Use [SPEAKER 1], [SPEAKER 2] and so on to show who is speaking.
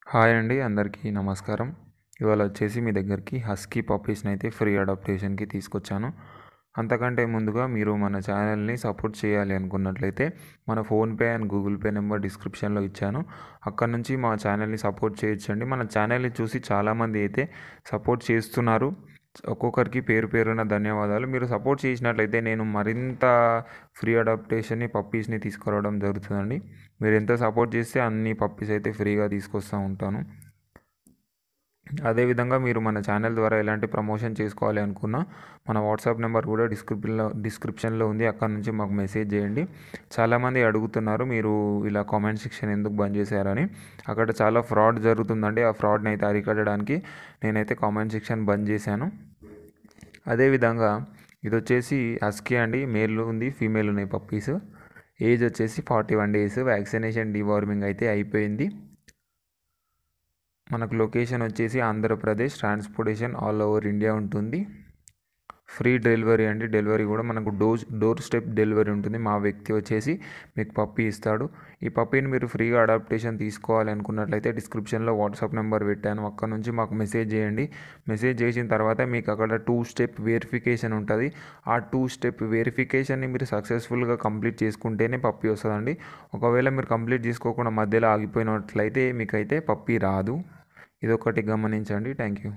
[SPEAKER 1] Hi అండి, అందరికీ నమస్కారం. ఇవాళ వచ్చేసి మీ దగ్గరికి హస్కీ పప్పీస్ని అయితే ఫ్రీ అడాప్టేషన్కి తీసుకొచ్చాను. అంతకంటే ముందుగా మీరు మన ఛానల్ని సపోర్ట్ చేయాలి అనుకున్నట్లయితే మన PhonePe and Google pay number డిస్క్రిప్షన్లో ఇచ్చాను. అక్కడ నుంచి మా ఛానల్ని సపోర్ట్ చేయొచ్చండి. మన ఛానల్ని చూసి చాలామంది అయితే సపోర్ట్ చేస్తున్నారు. ఒక్కొక్కరికి పేరు పేరున ధన్యవాదాలు. మీరు సపోర్ట్ చేసినట్లయితే నేను మరింత ఫ్రీ అడాప్టేషన్ని పప్పీస్ని తీసుకురావడం జరుగుతుందండి. మీరు ఎంత సపోర్ట్ చేస్తే అన్ని పప్పీస్ అయితే ఫ్రీగా తీసుకొస్తూ ఉంటాను. అదేవిధంగా మీరు మన ఛానల్ ద్వారా ఎలాంటి ప్రమోషన్ చేసుకోవాలి అనుకున్నా మన వాట్సాప్ నెంబర్ కూడా డిస్క్రిప్షన్లో ఉంది. అక్కడ నుంచి మాకు మెసేజ్ చేయండి. చాలామంది అడుగుతున్నారు మీరు ఇలా కామెంట్ సెక్షన్ ఎందుకు బంద్ చేశారని. అక్కడ చాలా ఫ్రాడ్ జరుగుతుందండి. ఆ ఫ్రాడ్ని అయితే అరికట్టడానికి నేనైతే కామెంట్ సెక్షన్ బంద్ చేశాను. అదేవిధంగా ఇది వచ్చేసి హస్కీ అండి. మేల్ ఉంది, ఫీమేల్ ఉన్నాయి పప్పీస్. ఏజ్ వచ్చేసి 41 days. వ్యాక్సినేషన్ డివార్మింగ్ అయితే అయిపోయింది. మనకు లొకేషన్ వచ్చేసి Andhra Pradesh. Transportation all over India ఉంటుంది. ఫ్రీ డెలివరీ అండి. డెలివరీ కూడా మనకు డోర్ స్టెప్ డెలివరీ ఉంటుంది. మా వ్యక్తి వచ్చేసి మీకు పప్పీ ఇస్తాడు. ఈ పప్పీని మీరు ఫ్రీగా అడాప్టేషన్ తీసుకోవాలి అనుకున్నట్లయితే డిస్క్రిప్షన్లో వాట్సాప్ నెంబర్ పెట్టాను. అక్కడ నుంచి మాకు మెసేజ్ చేయండి. మెసేజ్ చేసిన తర్వాత మీకు అక్కడ 2 step వెరిఫికేషన్ ఉంటుంది. ఆ 2 step వెరిఫికేషన్ని మీరు సక్సెస్ఫుల్గా కంప్లీట్ చేసుకుంటేనే పప్పీ వస్తుందండి. ఒకవేళ మీరు కంప్లీట్ చేసుకోకుండా మధ్యలో ఆగిపోయినట్లయితే మీకైతే పప్పీ రాదు. ఇదొకటి గమనించండి. Thank you.